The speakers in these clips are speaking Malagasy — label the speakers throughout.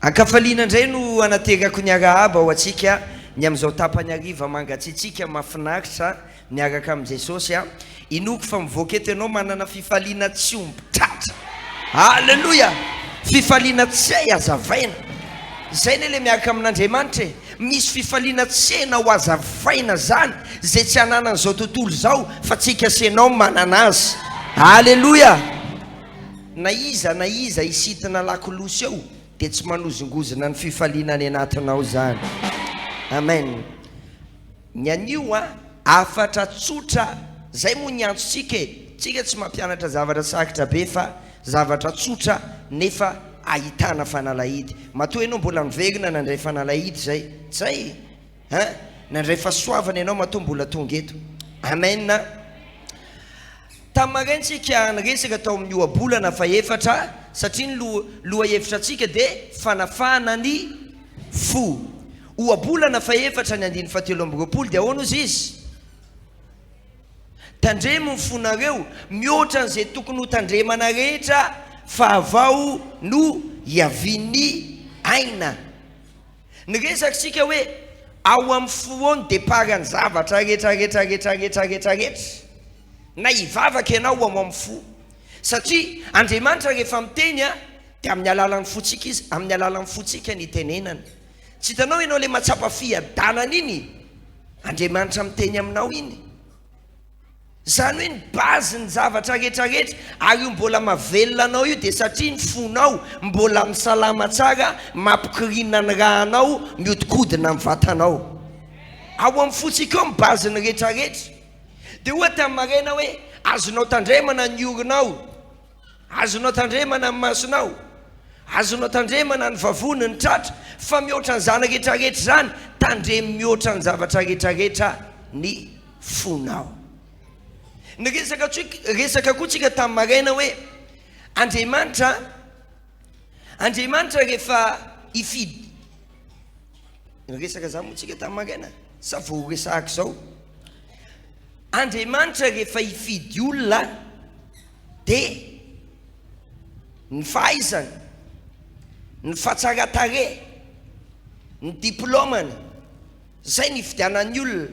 Speaker 1: Ankafaliana ndray no anaterako ny arahaba ho atsika ny am'izao tapany ariva mangatsitsika mafinaritra miaraka am' Jesosy a inoko fa mivoaka eto ianao manana fifaliana tsy ombitratra. Halleluja! Fifaliana tsy hay azavaina. Zay ne le miaraka amin'Andriamanitra misy fifaliana tsy hainao azavaina zany zay tsy ananana zao tontolo zao fa tsika senao manana azy. Halleluja! Na iza isitina lakolosy eo de tsy manozongozona ny fifaliana any anatinao zany. Amen. Ny anio a afatra tsotra zay moa ny antsotsika tsika tsy mampianatra zavatra sarotra be fa zavatra tsotra nefa ahitana fanalahidy. Matoa ianao mbola miverina nandray fanalahidy zay zay nandray fahasoavana ianao matoa mbola tonga eto. Amen. Tamaraintsika niresaka tao amin'ny ohabolana faefatra satria ny loha hevitra atsika de fanafana ny fo. Ohabolana faefatra ny 1:7 de ahoana izy izy? Tandremo ny fonareo mihoatra an'izay tokony ho tandremana rehetra fa avao no hiaviany aina. Niresaka sika hoe ao amin'ny fo ny deparany zavatra rehetra na hivavaka ianao ao amin'ny fo. Satria Andriamanitra rehefa miteny a de amin'ny alalan'ny fotsika izy, amin'ny alalan'ny fotsika ny tenenana. Tsy hitanao ianao le matsapa fiadanana iny, Andriamanitra miteny aminao iny. Zany hoe ny bazy ny zavatra rehetra ary io mbola mavelona anao io de satria ny fonao mbola misalama tsara, mampikirina ny rahanao, miodikodina amin'ny vatanao. Ao amin'ny fotsika ao ny bazy ny rehetra. De ohatra maraina hoe azonao tandremana ny orinao, azonao tandremana ny masonao, azonao tandremana ny vavony ny tratra, fa mihoatra n'izany rehetrarehetra zany tandremy mihoatra ny zavatra rehetrarehetra ny fonao. Ny resaka koa tsika tamin'ny maraina hoe Andriamanitra rehefa ifidy. Resaka zany moa tsika tamin'ny maraina sa vao resahako zao. Andriamanitra rehefa ifidy olona de ny fahaizany, ny fahatsara-tare, ny diplômany, zay ny fidianan'ny olona.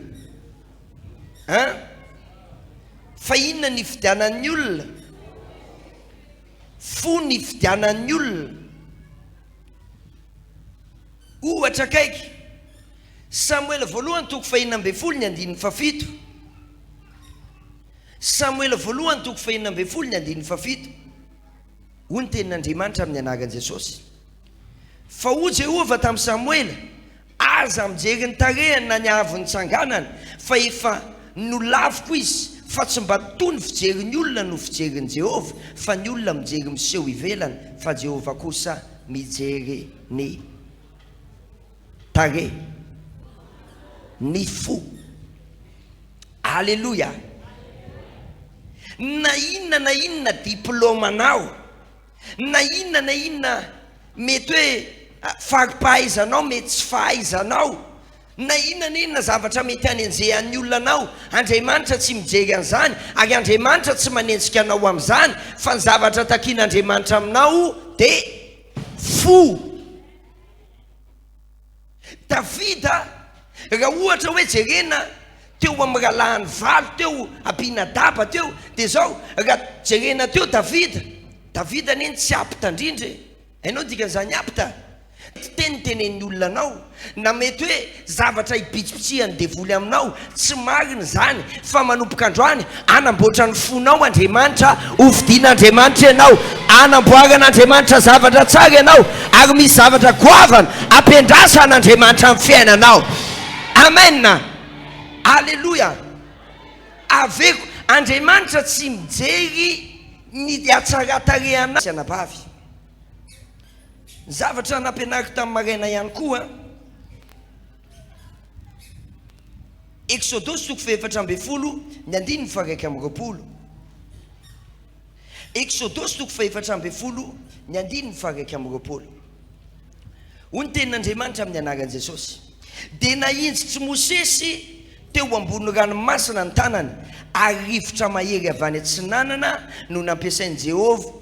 Speaker 1: Fa inona ny fidianan'ny olona? Fo ny fidianan'ny olona. Ohatra kaiky Samuel voalohany 1:7. Samuel voalohany 1:7. Hoy ny tenin'Andriamanitra amin'ny anaran'i Jesosy. Fa ho Jehova tamin'ny Samuel, aza mijery ny tarehany na ny avy nitsanganana, fa efa nolaviko izy, fa tsy mba toy ny fijerin'ny olona no fijerin'i Jehova, fa ny olona mijery miseho ivelany, fa Jehova kosa mijery ny tare, ny fo. Halleluja! Na inona diplômanao, na inona mety hoe faripahaizanao mety tsy fahaizanao, na inona zavatra mety hanenjehan'ny olona anao, Andriamanitra tsy mijery an'izany ary Andriamanitra tsy manenjika anao amin'izany, fa ny zavatra takian'Andriamanitra aminao de fo. Davida raha ohatra hoe jerena teo amin'ny rahalahin'ny valo teo Abinadaba teo de zao raha jerena teo Davida neny tsy ampitandrindry. Hainao dikan'izany apita tenen'ny olona anao, na mety hoe zavatra hipitsipitsihany devoly aminao tsy marina zany, fa manompoka androany anamboatra ny fonao Andriamanitra, hovidian'Andriamanitra ianao, anamboaran'Andriamanitra zavatra tsara ianao, ary misy zavatra goavana ampiandrasan'Andriamanitra amin'ny fiainanao. Amen. Halleluja! Aveko Andriamanitra tsy mijery ny atsara-tarehanao anabavy. Zavatra nampianariko tamin'ny maraina ihany koa, Exodus 4:20, ny 1:20. Exodus 4:20, ny 1:20. Hoy ny tenin'Andriamanitra amin'ny anaran'i Jesosy. De nahinjitsy Mosesy teo ambony ranomasina ny tanany, ary rivotra mahery avy any antsinanana no nampiasain'i Jehova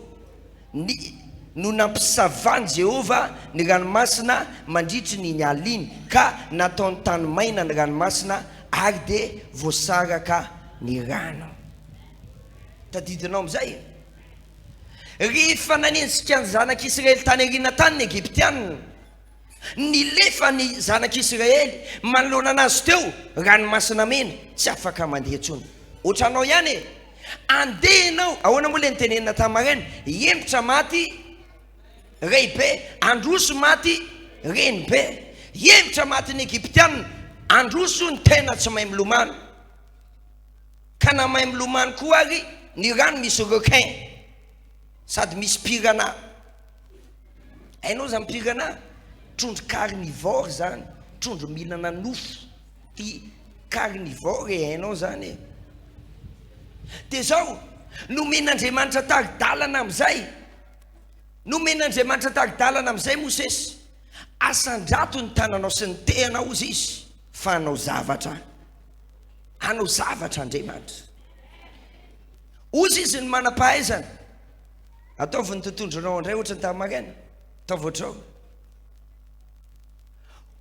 Speaker 1: no nampisavany Jehova ny ranomasina mandritry ny aliny ka nataony tany maina ny ranomasina ary de voasaraka ny rano. Tadidinao am'izay rehefa nanenjika ny zanak'Israely tany arina tany ny Egyptianina, nilefa ny zanak'Israely manoloana anazy teo ranomasina mena tsy afaka mandeha intsony. Ohatranao ihany e, andeha ianao ahoana moa le nitenenina tamareny, hempotra maty rehibe, androso maty renibe. Hempotra maty ny Egyptianina, androso ny tena tsy mahay milomano, ka na mahay milomano koa ary ny rano misy requin sady misy piranha. Hainao zany piranha? Trondro carnivore zany, trondro mihinana nofo, i carnivore hainao zany e. De zao nomen'Andriamanitra tagidalana am'izay, nomen'Andriamanitra tagidalana am'izay Mosesy, asandrato ny tananao sy ny tehanao ozy izy fa hanao zavatra, hanao zavatra Andriamanitra. Ozy izy ny manam-pahaizana. Ataovy ny tontondronao indray ohatra ny tamarena, ataovy ohatrao.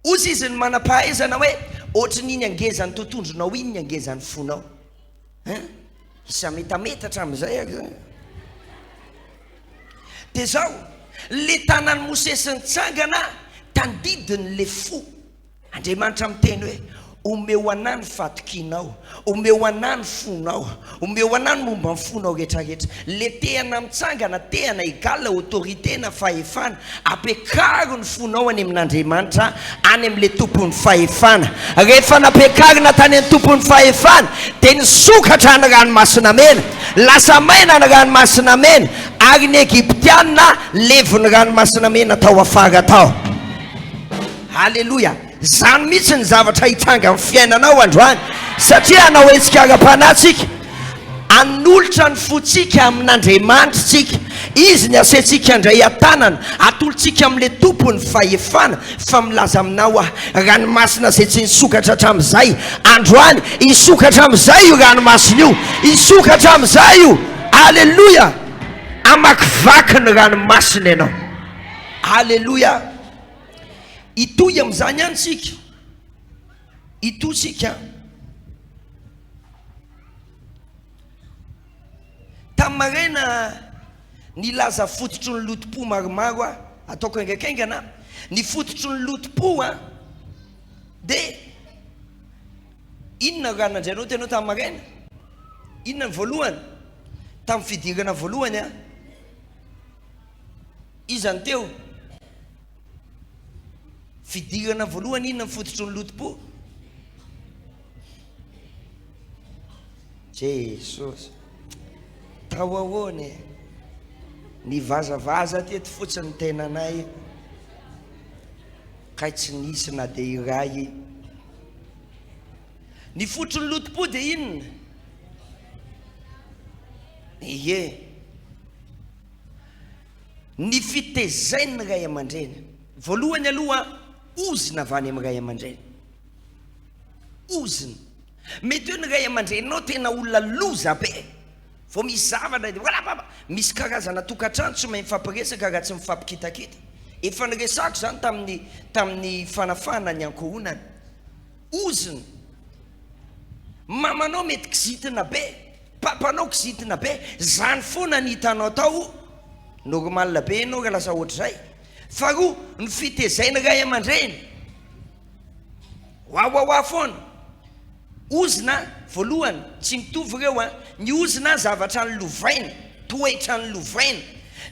Speaker 1: Ozy izy ny manam-pahaizana hoe ohatra n'iny angezan'ny tontondronao iny ny angezan'ny fonao. Isa metametatra am'izay ak zany. De zao le tanan'ny Mosesy nitsangana tandidiny le fo. Andriamanitra miteny hoe omeo anany fatokinao, omeo anany fonao, omeo anany momba ny fonao rehetrarehetra. Le tehana mitsangana, tehana igala autorité na fahefana, apekaro ny fonao any amin'Andriamanitra, any amin'le tompon'ny fahefana. Rehefa napekarina tany amin'ny tompon'ny fahefana de nisokatra ny ranomasina mena, lasa maina ny ranomasina mena, ary ny Egyptianina levy ny ranomasina mena tao afara tao. Halleluja. Zany mihitsy ny zavatra hitanga amin'ny fiainanao androany, satria anao hetsika ara-panatsika, anolotra ny fotsika amin'Andriamanitra tsika, izy ny asentsika andray an-tanana, atolotsika amin'le tompony fahefana, fa milaza aminao ranomasina zay tsy nisokatra hatramin'izay androany, isokatra amin'izay io ranomasina io, isokatra amin'izay io. Alleluja. Amakivaky ny ranomasina ianao. Alleluja. Itoy am'izany ihany tsika, ito tsika. Tamarena nilaza fototry ny lotom-po maromaro ataoko haingaikaingana. Ny fototry ny lotom-po de inona ranandray anao tenao tamarena? Inona ny voalohany? Tamin'ny fidirana voalohany izany teo fidirana voalohany, inona ny fototry ny lotom-po? Jesosy, tao ahoana ny vazavaza teto fotsiny tenanay, kay tsy nisy na de iray. Ny fototry ny lotom-po de inona? Ie, ny fitezainy ray aman-dreny. Voalohany aloha ozina avy any amin'ny ray aman-dreny, ozina. Mety hoe ny ray aman-drenynao tena olona loza be, vao misy zavatra de voilà papa, misy karazana tokantrano tsy mahay mifampiresaka raha tsy mifampikitakita. Efa niresako zany tamin'ny fanafana ny ankohonana. Ozina. Mamanao mety kizitina be, papanao kizitina be, zany foana ny hitanao tao normal be ianao raha lasa ohatr'izay. Faharoa, ny fitezainy ray aman-dreny, wawawa foana. Ozina voalohany tsy mitovy ireo ny ozina zavatra ny lovaina, toetra ny lovaina.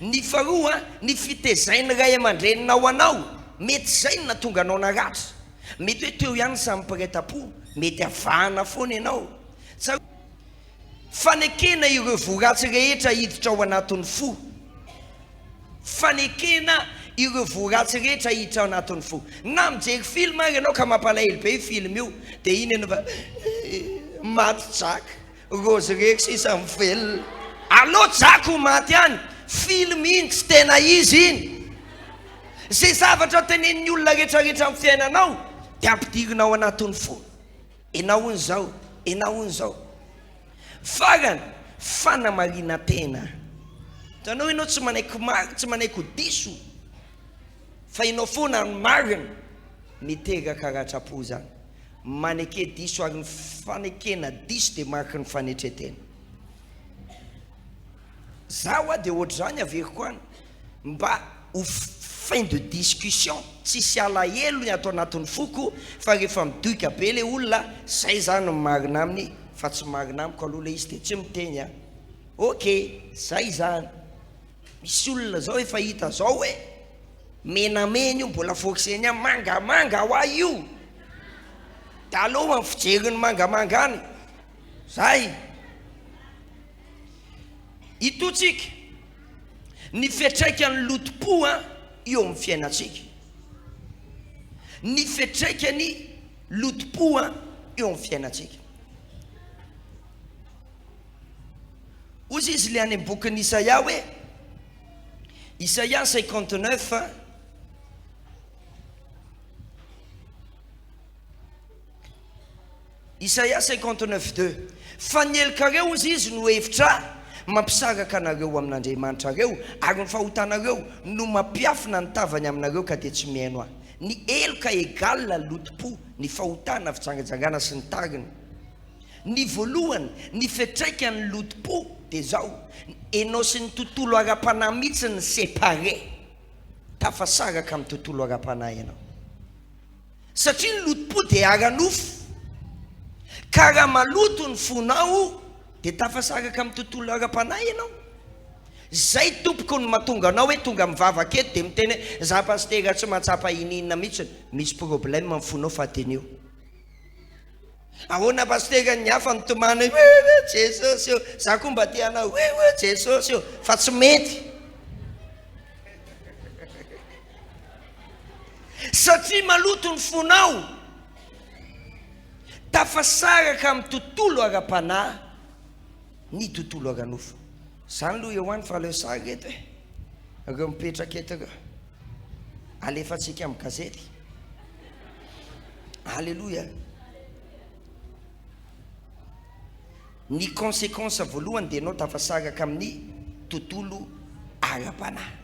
Speaker 1: Ny faharoa, ny fitezainy ray aman-dreninao anao, mety zay no natonga anao naratra. Mety hoe teo ihany samy mpiretam-po, mety avahana foana ianao. Fanekena ireo voaratsy rehetra hiditra ao anatin'ny fo, fanekena ireo voaratsy rehetra hiditra ao anatin'ny fo. Na mijery film ary ianao ka mampalahelo be io film io, de iny ianao maty jaka, rose reky sisa mivelona. Allo jaka ho maty ihany, film iny tsy tena izy iny. Zay zavatra tenenin'ny olona rehetrarehetra amin'ny fiainanao de ampidirinao anatin'ny fo. Enao ny zao, enao ny zao. Farany, fanamarina tena. tanao ianao tsy manaiky diso fa ianao foana ny marina miteraka rahatrapo zany maneke diso ary ny fanekena diso dia mariky ny fanetretena zaho a dia ohatr'izany averiko any mba ho fin de discussion tsisy alahelo ny atao anatin'ny foko fa rehefa midoika be le olona zay zany marina aminy fa tsy marina amiko aloha le izy dia tsy miteny a ok zay zany misy olona zao efa hita zao hoe menamena io mbola forceny any mangamanga ho ahy io da aloha amin'ny fijeriny mangamanga any zay itotsika ny fiatraikany lotom-po a eo amin'ny fiainatsika ny fiatraikany lotom-po a eo amin'ny fiainatsika ozy izy le any bokin'ny Isaia hoe Isaia 59 Isaia 59:2 fanelikareo ozy izy no hevitra mampisaraka anareo amin'Andriamanitra reo ary ny fahotanareo no mampiafina ny tavany aminareo ka dia tsy mihaino ahy ny eloka egala lotom-po ny fahotana fijangajangana sy ny tariny ny voalohany ny fiatraikany lotom-po dia zao enao sy ny tontolo ara-panahy mihitsy ny separe tafasaraka amin'ny tontolo ara-panahy ianao satria ny lotom-po dia ara-nofo ka raha maloto ny fonao dia tafasaraka amin'ny tontolo ara-panahy ianao zay tompoko ny mahatonga anao hoe tonga mivavaketo dia miteny hoe za pastera tsy mahatsapa ininina mihitsy misy problème amin'ny fonao fahatenio ahoana pastera ny hafa nitomany jesosy io za koa mba tianao jesosy io fa tsy mety satria maloto ny fonao tafasaraka amin'ny tontolo ara-panahy ny tontolo ara-nofo zany aloha eo any fa aleo sary reto e reo mipetraka eto reo alefatsika amin'ny gazety alleloia ny conséquence voalohany dia anao tafasaraka amin'ny tontolo ara-panahy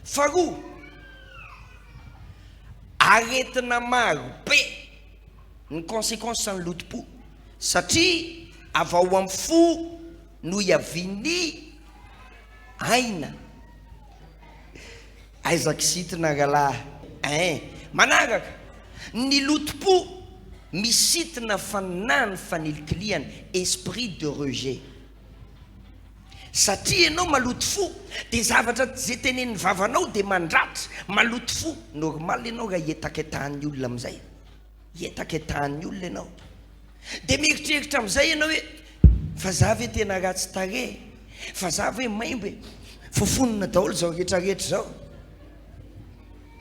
Speaker 1: faharoa aretina maro be ny conséquence ny lotom-po satria avao amin'ny fo no iaviany aina aizaka sitina rahalahy manaraka ny lotom-po misitina fanany fanilikiliany esprit de rejet satria ianao maloto fo dia zavatra zay tenen'ny vavanao dia mandratra maloto fo normal ianao raha etaketahan'ny olona amizay etaketahan'ny olona ianao dia mieritreritra amizay ianao hoe fa za ve tena ratsy tare fa za hoe maimbo e fofonina daholo zao rehetrarehetra zao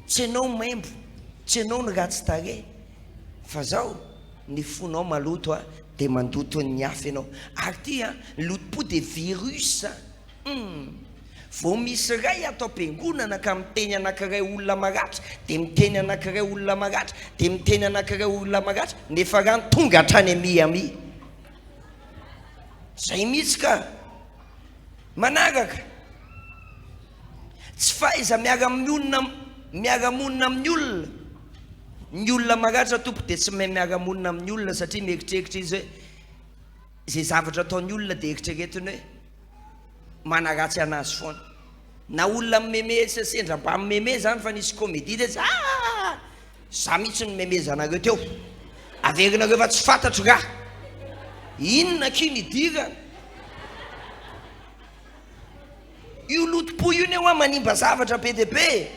Speaker 1: tsy ianao maimbo tsy ianao ny ratsy tare fa zao ny fonao maloto a dia mandoto ny hafa ianao ary ty a lotom-po dia virus vao misy ray atao am-piangonana ka miteny anankiray olona maratra dia miteny anankiray olona maratra dia miteny anankiray olona maratra nefa rano tonga hatrany amiami zay mihitsy ka manaraka tsy faiza miara-monina amin'ny olona ny olona maratra tompo dia tsy mahay miara-monina amin'ny olona satria mieritreritra izy hoe zay zavatra ataon'ny olona dia eritreretiny hoe manaratsy anazy foana na olona mimeme sendra mba mimeme zany fa nisy comédie dia za mihitsy ny memezanareo teo averinareo fa tsy fantatro raha inona kiny dira io lotom-po io ny hoa manimba zavatra be dia be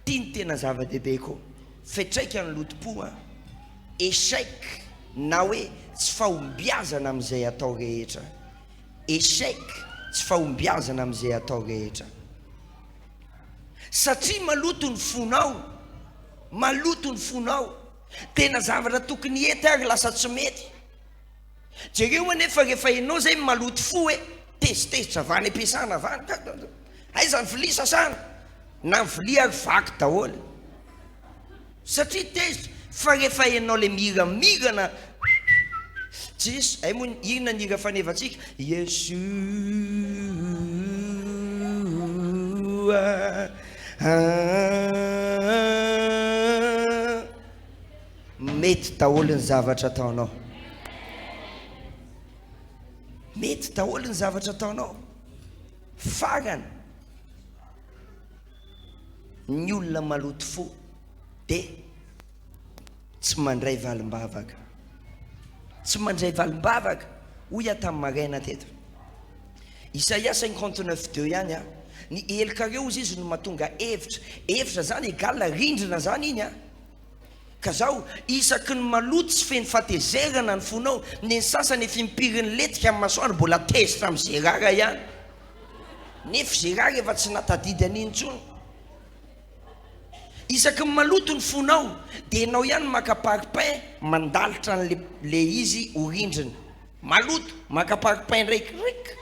Speaker 1: tiany tena zava-dehibe koa fiatraikany lotom-po a échec na hoe tsy fahombiazana amin'izay atao rehetra échec tsy fahombiazana amin'izay atao rehetra satria maloto ny fonao tena zavatra tokony ety ary lasa tsy mety jereo anefa rehefa ianao zay maloto fo hoe tezitezitra vany ampiasana vany aiza ny vilia sasana na ny vilia ary vaky daholo satria tezitra fa rehefa ianao le miramirana tsisy ay moa inona ny hira fanevantsika Yeshua mety daholo ny zavatra ataonao, mety daholo ny zavatra ataonao. Farana ny olona maloto fo de tsy mandray valim-bavaka, tsy mandray valim-bavaka. Hoy tamin'ny maraina teto Isaia 59:2 ihany a, ny elikareo izy no mahatonga hevitra zany egala rindrina zany iny a. Ka zao isaky ny maloto tsy feny fatezerana ny fonao, ny sasany efa mipiriny letika amin'ny masoandro mbola tezitra amin'ny zerara ihany, nefa zerara efa tsy natadidy an'iny intsony. Isaky ny maloto ny fonao dia enao ihany makaparim-pain mandalitra le izy ho rindrina. Maloto makaparim-pain raikirik,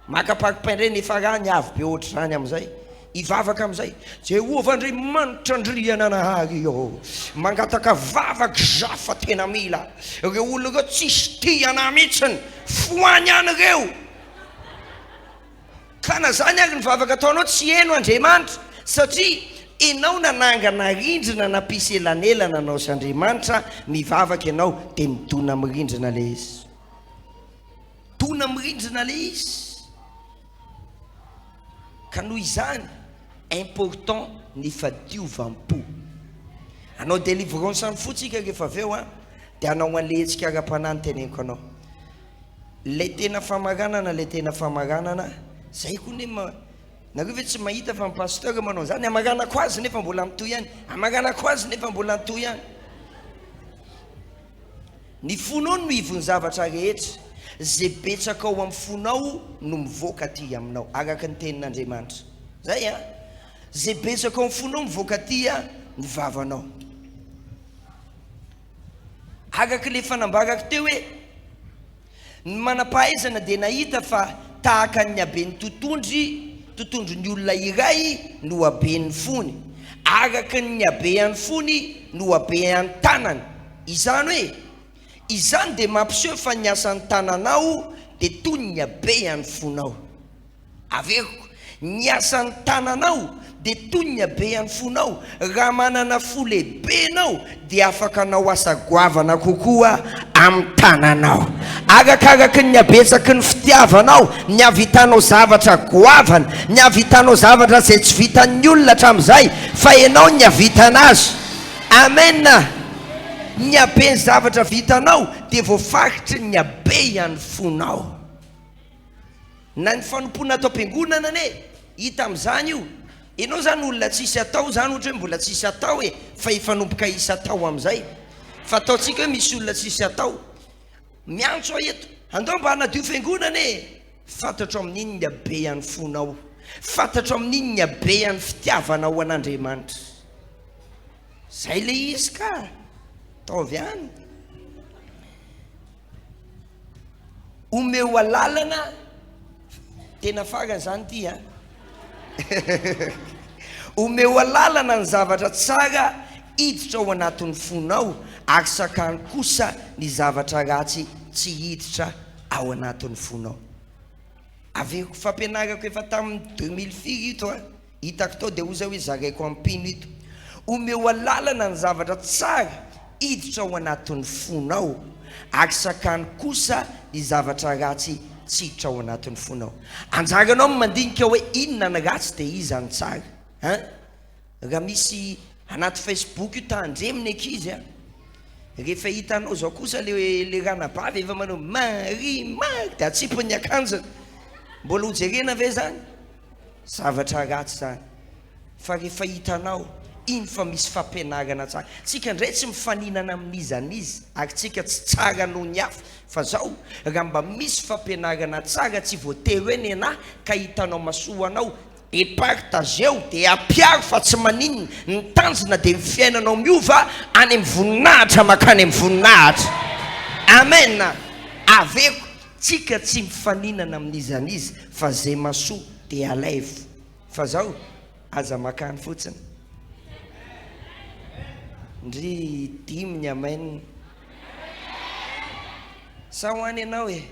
Speaker 1: makaparim-pain ray nefa raha ny avy be ohatra zany amin'izay, ivavaka amin'izay Jehovah Andriamanitra andriana nahary io mangataka vavaka zafa tena mila, reo olo reo tsisy tiana mihitsiny foany any reo. Ka na zany ary ny vavaka ataonao tsy heno Andriamanitra, satria enao nanangana rindrina nampisy elanelana anao sy Andriamanitra. Mivavaka enao dia mitona amin'ny rindrina le izy, tona amin'ny rindrina le izy. Ka noho izany important ny fadiovampo. Anao délivrance any fotsika rehefa aveo a, dia anao alehitsika ara-panahy teneniko anao le tena famaranana, le tena famaranana zay koa ne nareo ve tsy mahita fa pasteur manao zany, amaranako azy nefa mbola mitoy ihany, amaranako azy nefa mbola mitoy ihany. Ny fonao no ivony zavatra rehetra, zay betsaka ao amin'ny fonao no mivoaka aty aminao, araka ny tenin'Andriamanitra zay a. Zay betsaka ao amin'ny fonao mivoaka aty a ny vavanao, araka le fanambarako teo hoe ny manam-pahaizana dia nahita fa tahaka ny haben'ny tontondry ny olona iray no haben'ny fony, araka ny habean'ny fony no habean'ny tanany. Izany hoe izany dia mampiseho fa ny asan'ny tananao dia toy ny habean'ny fonao. Aveko ny asan'ny tananao dia toy ny habean'ny fonao. Raha manana fo lehibe anao dia afaka anao asa goavana kokoa amin'ny tananao, arakaraka ny habetsaky ny fitiavanao, ny avitanao zavatra goavana, ny avitanao zavatra zay tsy vitan'ny olona hatramin'izay fa enao ny avitana azy. Amen. Ny habe ny zavatra vitanao dia voafaritry ny habe ihany fonao. Na ny fanompona atao am-piangonana ane hita amin'izany io. Enao zany olona tsisy atao zany, ohatra hoe mbola tsisy atao fa hifanompoka isy atao amin'izay. Fa ataontsika hoe misy olona tsisy atao, miantso eto andao mba hanadio fiangonana fantatro amin'iny ny habe an'ny fonao, fantatro amin'iny ny habe an'ny fitiavanao an'Andriamanitra. Zay le izy ka taovy any. Omeo alalana tena farany zany ty a. Omeo alalana ny zavatra tsara hiditra ao anatin'ny fonao, ary sakany kosa ny zavatra ratsy tsy hiditra ao anatin'ny fonao. Aveko fampianarako efa tamin'ny 2004 ito a, hitako tao dia oza hoe zaraiko ampino ito. Omeo alalana ny zavatra tsara hiditra ao anatin'ny fonao, ary sakany kosa ny zavatra ratsy tsy hiditra ao anatin'ny fonao. Anjaranao mandinika hoe inona ny ratsy dia iza ny tsara. Raha misy anaty Facebook io tandremina ankizy a, rehefa hitanao zao kosa le ranabavy efa manao Marie dia atsipony akanjany, mbola hojerena ve zany? Zavatra ratsy zany. Fa rehefa hitanao iny fa misy fampianarana tsara. Tsika ndray tsy mifaninana amin'izy an'izy, ary tsika tsy tsara noho ny hafa, fa zao raha mba misy fampianarana tsara tsy voatery hoe ny anahy ka hitanao masoanao dia partageo dia ampiaro fa tsy maninona ny tanjona dia ny fiainanao miova any amin'ny voninahitra makany amin'ny voninahitra. Amen. Aveko tsika tsy mifaninana amin'izy an'izy, fa zay masoa dia alaivo. Fa zao aza makany fotsiny ndry dimy ny amen. sa hoany ianao e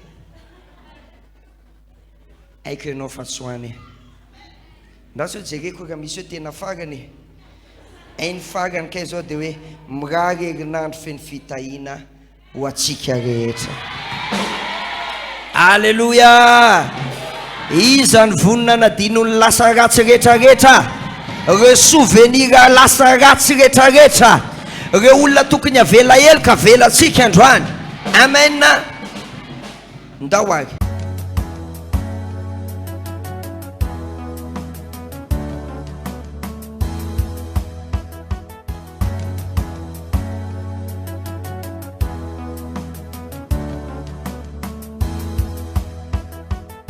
Speaker 1: aiko ianao fa tsy hoany ndaso jereko ka misy hoe tena fagany ainy fagany kay zao de hoe mirary herinandro feny fitahina ho atsika rehetra. Alleluia. Izany vonina nadinony lasa ratsy rehetrarehetra, re souvenir lasa ratsy rehetrarehetra, re olona tokony avela elo ka avela atsika androany. Amen. Ndao ary